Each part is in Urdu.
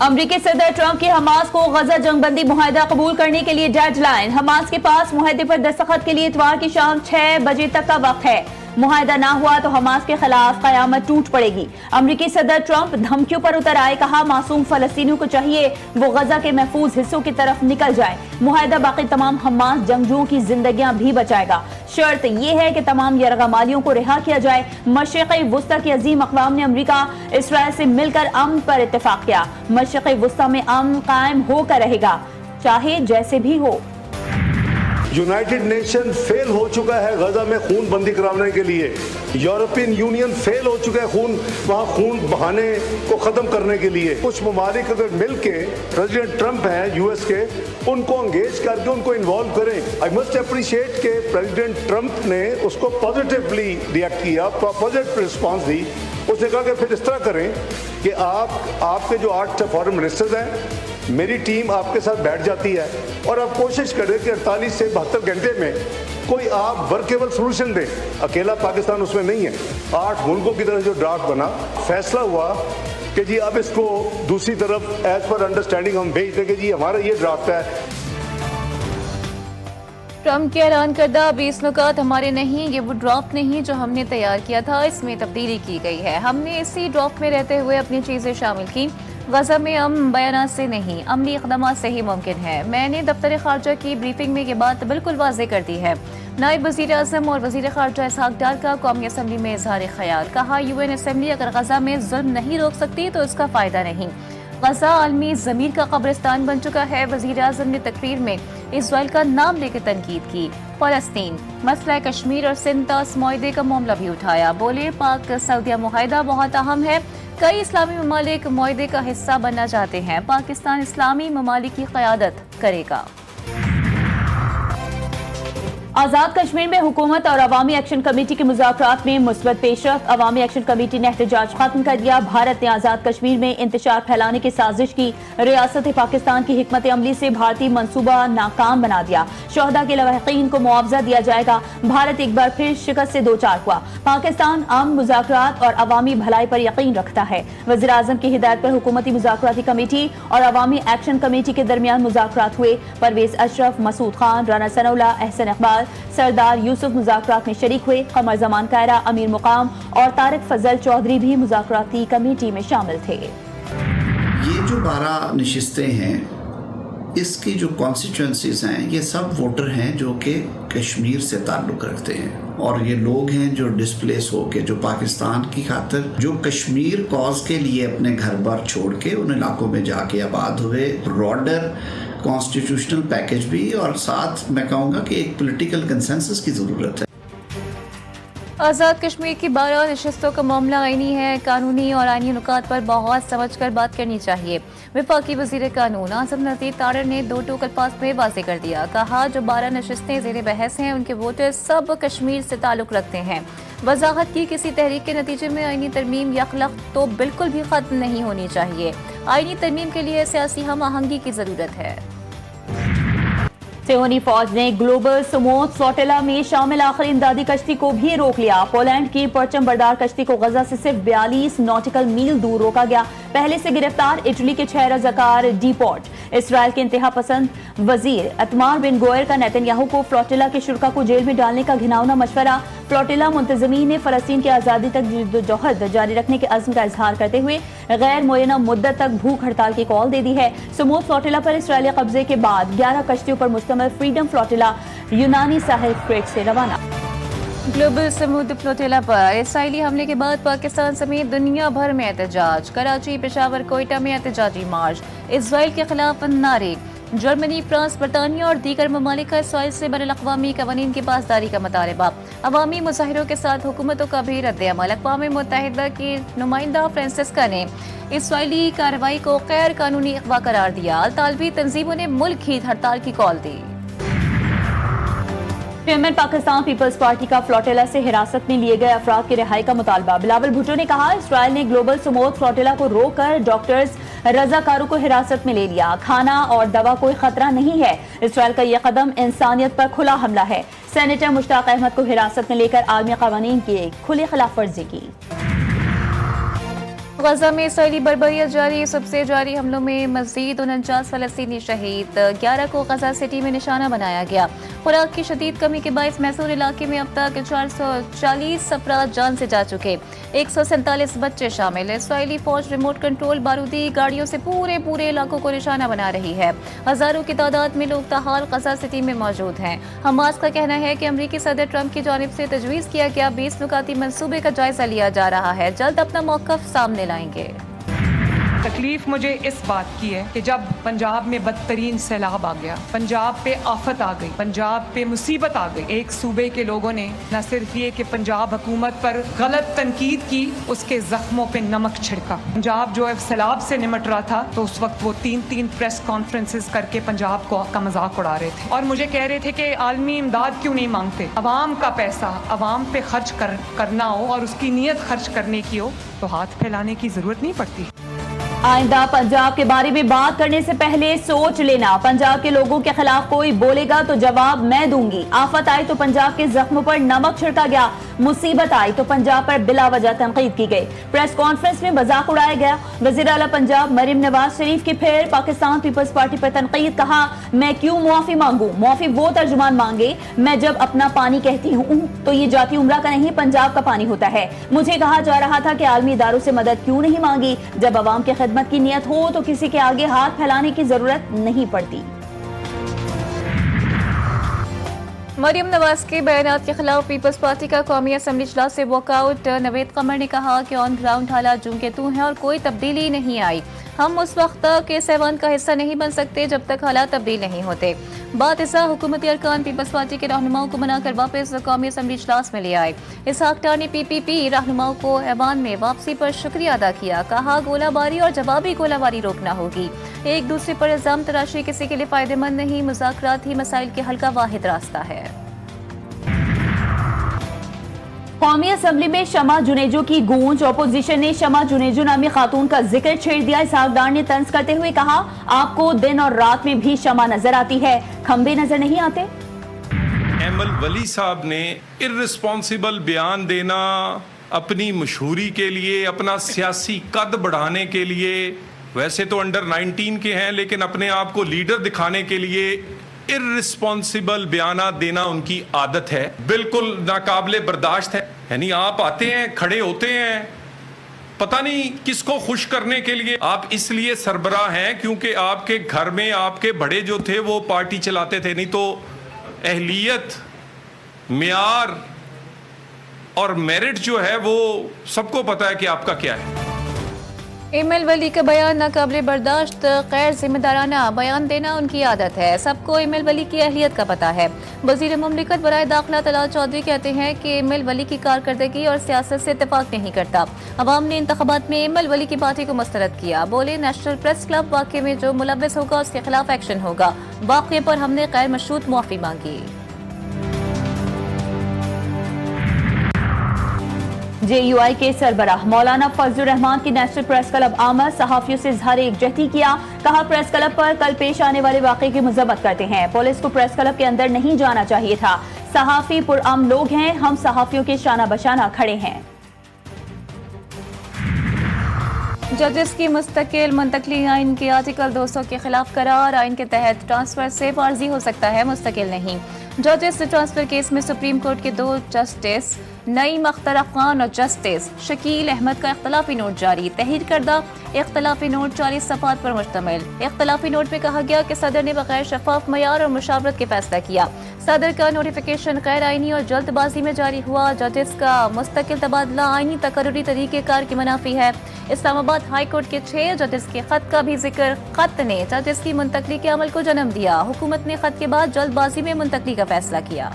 امریکی صدر ٹرمپ کی حماس کو غزہ جنگ بندی معاہدہ قبول کرنے کے لیے ڈیڈ لائن۔ حماس کے پاس معاہدے پر دستخط کے لیے اتوار کی شام 6 بجے تک کا وقت ہے۔ معاہدہ نہ ہوا تو حماس کے خلاف قیامت ٹوٹ پڑے گی۔ امریکی صدر ٹرمپ دھمکیوں پر اتر آئے، کہا معصوم فلسطینیوں کو چاہیے وہ غزہ کے محفوظ حصوں کی طرف نکل جائیں۔ معاہدہ باقی تمام حماس جنگجوؤں کی زندگیاں بھی بچائے گا۔ شرط یہ ہے کہ تمام یرغمالیوں مالیوں کو رہا کیا جائے۔ مشرق وسطی کی عظیم اقوام نے امریکہ اسرائیل سے مل کر امن پر اتفاق کیا۔ مشرق وسطی میں امن قائم ہو کر رہے گا، چاہے جیسے بھی ہو۔ یونائٹڈ نیشن فیل ہو چکا ہے غزہ میں خون بندی کرانے کے لیے۔ یورپین یونین فیل ہو چکا ہے وہاں خون بہانے کو ختم کرنے کے لیے۔ کچھ ممالک اگر مل کے پریزیڈنٹ ٹرمپ ہیں یو ایس کے، ان کو انگیج کر کے ان کو انوالو کریں۔ آئی مسٹ اپریشیٹ کہ پریزیڈنٹ ٹرمپ نے اس کو پازیٹیولی ریئیکٹ کیا، پازیٹیو رسپانس دی۔ اس نے کہا کہ پھر اس طرح کریں کہ آپ کے جو 8 فارن منسٹرز ہیں، میری ٹیم آپ کے ساتھ بیٹھ جاتی ہے اور آپ کوشش کریں کہ 48 سے 72 گھنٹے میں کوئی آپ ورکیبل سولوشن دیں۔ اکیلا پاکستان اس میں نہیں ہے، 8 ملکوں کی طرف جو ڈرافٹ بنا، فیصلہ ہوا کہ جی اب اس کو دوسری طرف ایز پر انڈرسٹینڈنگ ہم بھیج دیں کہ جی ہمارا یہ ڈرافٹ ہے۔ ٹرمپ کے اعلان کردہ 20 نکات ہمارے نہیں، یہ وہ ڈرافٹ نہیں جو ہم نے تیار کیا تھا، اس میں تبدیلی کی گئی ہے۔ ہم نے اسی ڈرافٹ میں رہتے ہوئے اپنی چیزیں شامل کی۔ غزہ میں بیانات سے نہیں، عملی اقدامات سے ہی ممکن ہے۔ میں نے دفتر خارجہ کی بریفنگ میں یہ بات بالکل واضح کر دی ہے۔ نائب وزیر اعظم اور وزیر خارجہ اسحاق ڈار کا قومی اسمبلی میں اظہار خیال، کہا یو این اسمبلی اگر غزہ میں ظلم نہیں روک سکتی تو اس کا فائدہ نہیں۔ غزہ عالمی ضمیر کا قبرستان بن چکا ہے۔ وزیر اعظم نے تقریر میں اسرائیل کا نام لے کے تنقید کی۔ فلسطین، مسئلہ کشمیر اور سندھ طاس معاہدے کا معاملہ بھی اٹھایا۔ بولے پاک سعودیہ معاہدہ بہت اہم ہے، کئی اسلامی ممالک معاہدے کا حصہ بننا چاہتے ہیں، پاکستان اسلامی ممالک کی قیادت کرے گا۔ آزاد کشمیر میں حکومت اور عوامی ایکشن کمیٹی کے مذاکرات میں مثبت پیش رفت۔ عوامی ایکشن کمیٹی نے احتجاج ختم کر دیا۔ بھارت نے آزاد کشمیر میں انتشار پھیلانے کی سازش کی۔ ریاست پاکستان کی حکمت عملی سے بھارتی منصوبہ ناکام بنا دیا۔ شہداء کے لواحقین کو معاوضہ دیا جائے گا۔ بھارت ایک بار پھر شکست سے دوچار ہوا۔ پاکستان امن، مذاکرات اور عوامی بھلائی پر یقین رکھتا ہے۔ وزیر اعظم کی ہدایت پر حکومتی مذاکراتی کمیٹی اور عوامی ایکشن کمیٹی کے درمیان مذاکرات ہوئے۔ پرویز اشرف، مسعود خان، رانا ثناء اللہ، احسن اقبال، سردار یوسف مذاکرات میں شریک ہوئے۔ قمر زمان کائرہ، امیر مقام اور طارق فضل چودھری بھی مذاکراتی کمیٹی میں شامل تھے۔ یہ جو 12 نشستیں ہیں، اس کی جو کانسٹیچوئنسیز ہیں، یہ سب ووٹر ہیں جو کہ کشمیر سے تعلق رکھتے ہیں، اور یہ لوگ ہیں جو ڈسپلیس ہو کے، جو پاکستان کی خاطر، جو کشمیر کاز کے لیے اپنے گھر بار چھوڑ کے ان علاقوں میں جا کے آباد ہوئے۔ براڈر کانسٹیٹیوشنل پیکج بھی، اور ساتھ میں کہوں گا کہ ایک پولیٹیکل کنسنسس کی ضرورت ہے۔ آزاد کشمیر کی 12 نشستوں کا معاملہ آئینی ہے، قانونی اور آئینی نکات پر بہت سمجھ کر بات کرنی چاہیے۔ وفاقی وزیر قانون اعظم نذیر تارڑ نے 2 ٹوک الفاظ میں واضح کر دیا، کہا جو 12 نشستیں زیر بحث ہیں ان کے ووٹر سب کشمیر سے تعلق رکھتے ہیں۔ وضاحت کی کسی تحریک کے نتیجے میں آئینی ترمیم یا خلق تو بالکل بھی ختم نہیں ہونی چاہیے۔ آئینی ترمیم کے لیے سیاسی ہم آہنگی کی ضرورت ہے۔ سیونی فوج نے گلوبل سموتھ فلوٹیلا میں شامل آخری امدادی کشتی کو بھی روک لیا۔ پولینڈ کی پرچم بردار کشتی کو غزہ سے صرف 42 ناٹیکل میل دور روکا گیا۔ پہلے سے گرفتار اٹلی کے 6 رضاکار ڈی پورٹ۔ اسرائیل کے انتہا پسند وزیر اتمار بن گوئر کا نیتن یاہو کو فلوٹیلا کے شرکاء کو جیل میں ڈالنے کا گھناؤنا مشورہ۔ فلوٹیلا منتظمین نے فلسطین کی آزادی تک جدوجہد جاری رکھنے کے عزم کا اظہار کرتے ہوئے غیر معینہ مدت تک بھوک ہڑتال کی کال دے دی ہے۔ سموتھ فلوٹیلا پر اسرائیلی قبضے کے بعد 11 کشتیوں پر مشتمل فریڈم فلوٹیلا یونانی ساحل کریٹ سے روانہ۔ گلوبل سموتھ فلوٹیلا پر اسرائیلی حملے کے بعد پاکستان سمیت دنیا بھر میں احتجاج۔ کراچی، پشاور، کوئٹہ میں احتجاجی مارچ۔ اسرائیل کے خلاف نعرے۔ جرمنی، فرانس، برطانیہ اور دیگر ممالک کا اسرائیل سے بین الاقوامی قوانین کی پاسداری کا مطالبہ۔ عوامی مظاہروں کے ساتھ حکومتوں کا بھی رد عمل۔ اقوام متحدہ کی نمائندہ فرانسسکا نے اسرائیلی کارروائی کو غیر قانونی اغوا قرار دیا۔ طالبی تنظیموں نے ملک ہی ہڑتال کی کال دی۔ چیئرمین پاکستان پیپلز پارٹی کا فلوٹیلا سے حراست میں لیے گئے افراد کی رہائی کا مطالبہ۔ بلاول بھٹو نے کہا اسرائیل نے گلوبل سموتھ فلوٹیلا کو روک کر ڈاکٹرز رضاکاروں کو حراست میں لے لیا۔ کھانا اور دوا کوئی خطرہ نہیں ہے۔ اسرائیل کا یہ قدم انسانیت پر کھلا حملہ ہے۔ سینیٹر مشتاق احمد کو حراست میں لے کر عالمی قوانین کی کھلی خلاف ورزی کی۔ غزہ میں اسرائیلی بربریت جاری، سب سے جاری حملوں میں مزید 49 فلسطینی شہید، 11 کو غزہ سٹی میں نشانہ بنایا گیا۔ خوراک کی شدید کمی کے باعث محصور علاقے میں اب تک 440 افراد جان سے جا چکے، 147 بچے شامل۔ اسرائیلی فوج ریموٹ کنٹرول بارودی گاڑیوں سے پورے علاقوں کو نشانہ بنا رہی ہے۔ ہزاروں کی تعداد میں لوگ تاحال غزہ سٹی میں موجود ہیں۔ حماس کا کہنا ہے کہ امریکی صدر ٹرمپ کی جانب سے تجویز کیا گیا 20 نکاتی منصوبے کا جائزہ لیا جا رہا ہے، جلد اپنا موقف سامنے لائیں گے۔ تکلیف مجھے اس بات کی ہے کہ جب پنجاب میں بدترین سیلاب آ گیا، پنجاب پہ آفت آ گئی، پنجاب پہ مصیبت آ گئی، ایک صوبے کے لوگوں نے نہ صرف یہ کہ پنجاب حکومت پر غلط تنقید کی، اس کے زخموں پہ نمک چھڑکا۔ پنجاب جو ہے سیلاب سے نمٹ رہا تھا تو اس وقت وہ 3 پریس کانفرنسز کر کے پنجاب کو کا مذاق اڑا رہے تھے اور مجھے کہہ رہے تھے کہ عالمی امداد کیوں نہیں مانگتے۔ عوام کا پیسہ عوام پہ خرچ کرنا ہو اور اس کی نیت خرچ کرنے کی ہو تو ہاتھ پھیلانے کی ضرورت نہیں پڑتی۔ آئندہ پنجاب کے بارے میں بات کرنے سے پہلے سوچ لینا، پنجاب کے لوگوں کے خلاف کوئی بولے گا تو جواب میں دوں گی۔ آفت آئی تو پنجاب کے زخموں پر نمک چھڑکا گیا، مصیبت آئی تو پنجاب پر بلا وجہ تنقید کی گئی، پریس کانفرنس میں مذاق اڑایا گیا۔ وزیر اعلیٰ پنجاب مریم نواز شریف کی پھر پاکستان پیپلز پارٹی پر تنقید، کہا میں کیوں معافی مانگوں، معافی وہ ترجمان مانگے، میں جب اپنا پانی کہتی ہوں تو یہ جاتی عمرہ کا نہیں پنجاب کا پانی ہوتا ہے۔ مجھے کہا جا رہا تھا کہ عالمی اداروں سے مدد کیوں نہیں مانگی، جب عوام کی خدمت کی نیت ہو تو کسی کے آگے ہاتھ پھیلانے کی ضرورت نہیں پڑتی۔ مریم نواز کے بیانات کے خلاف پیپلز پارٹی کا قومی اسمبلی اجلاس سے واک آؤٹ، نوید قمر نے کہا کہ آن گراؤنڈ حالات جوں کے توں ہیں اور کوئی تبدیلی نہیں آئی، ہم اس وقت تک اس ایوان کا حصہ نہیں بن سکتے جب تک حالات تبدیل نہیں ہوتے۔ بات ایسا حکومتی ارکان پیپلز پارٹی کے رہنماؤں کو منا کر واپس قومی اسمبلی اجلاس میں لے آئے۔ اسحاق ڈار نے پی رہنماؤں کو ایوان میں واپسی پر شکریہ ادا کیا، کہا گولہ باری اور جوابی گولہ باری روکنا ہوگی، ایک دوسرے پر الزام تراشی کسی کے لیے فائدہ مند نہیں، مذاکرات ہی مسائل کے حل کا واحد راستہ ہے۔ قومی اسمبلی میں شمع جنیجو کی گونج، اپوزیشن نے شمع جنیجو نامی خاتون کا ذکر چھیڑ دیا۔ اسحاق ڈار نے طنز کرتے ہوئے کہا آپ کو دن اور رات میں بھی شمع نظر آتی ہے، کھمبے نظر نہیں آتے۔ ایمل ولی صاحب نے ارریسپانسبل بیان دینا اپنی مشہوری کے لیے، اپنا سیاسی قد بڑھانے کے لیے، ویسے تو انڈر 19 کے ہیں لیکن اپنے آپ کو لیڈر دکھانے کے لیے ارریسپانسبل بیانات دینا ان کی عادت ہے، بالکل ناقابل برداشت ہے۔ یعنی آپ آتے ہیں، کھڑے ہوتے ہیں، پتہ نہیں کس کو خوش کرنے کے لیے۔ آپ اس لیے سربراہ ہیں کیونکہ آپ کے گھر میں آپ کے بڑے جو تھے وہ پارٹی چلاتے تھے، نہیں تو اہلیت، معیار اور میرٹ جو ہے وہ سب کو پتہ ہے کہ آپ کا کیا ہے۔ ایمل ولی کا بیان ناقابل برداشت، غیر ذمہ دارانہ بیان دینا ان کی عادت ہے، سب کو ایمل ولی کی اہلیت کا پتہ ہے۔ وزیر مملکت برائے داخلہ طلال چودھری کہتے ہیں کہ ایمل ولی کی کارکردگی اور سیاست سے اتفاق نہیں کرتا، عوام نے انتخابات میں ایمل ولی کی پارٹی کو مسترد کیا، بولے نیشنل پریس کلب واقعے میں جو ملوث ہوگا اس کے خلاف ایکشن ہوگا، واقعے پر ہم نے غیر مشروط معافی مانگی۔ جے یو آئی کے سربراہ مولانا فضل الرحمان کی نیشنل پریس کلب آمد، صحافیوں سے اظہار یکجہتی کیا، کہا پریس کلب پر کل پیش آنے والے واقعے کی مذمت کرتے ہیں، پولیس کو پریس کلب کے اندر نہیں جانا چاہیے تھا، صحافی پرامن لوگ ہیں، ہم صحافیوں کے شانہ بشانہ کھڑے ہیں۔ ججز کی مستقل منتقلی آئین کے آرٹیکل 200 کے خلاف قرار، آئین کے تحت ٹرانسفر سے عارضی ہو سکتا ہے، مستقل نہیں۔ ججز ٹرانسفر کیس میں سپریم کورٹ کے 2 جسٹس نعیم اختر افغان اور جسٹس شکیل احمد کا اختلافی نوٹ جاری، تحریر کردہ اختلافی نوٹ 40 صفحات پر مشتمل۔ اختلافی نوٹ میں کہا گیا کہ صدر نے بغیر شفاف معیار اور مشاورت کے فیصلہ کیا، صدر کا نوٹیفیکیشن غیر آئینی اور جلد بازی میں جاری ہوا، ججز کا مستقل تبادلہ آئینی تقرری طریقہ کار کی منافی ہے۔ اسلام آباد ہائی کورٹ کے 6 ججز کے خط کا بھی ذکر، خط نے ججز کی منتقلی کے عمل کو جنم دیا، حکومت نے خط کے بعد جلد بازی میں منتقلی کا فیصلہ کیا۔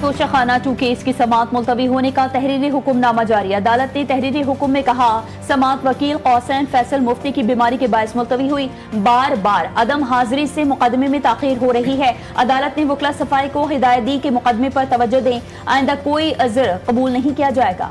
توشہ خانہ 2 کیس کی سماعت ملتوی ہونے کا تحریری حکم نامہ جاری، عدالت نے تحریری حکم میں کہا سماعت وکیل قاسم فیصل مفتی کی بیماری کے باعث ملتوی ہوئی، بار بار عدم حاضری سے مقدمے میں تاخیر ہو رہی ہے، عدالت نے وکلا صفائی کو ہدایت دی کہ مقدمے پر توجہ دیں، آئندہ کوئی عذر قبول نہیں کیا جائے گا۔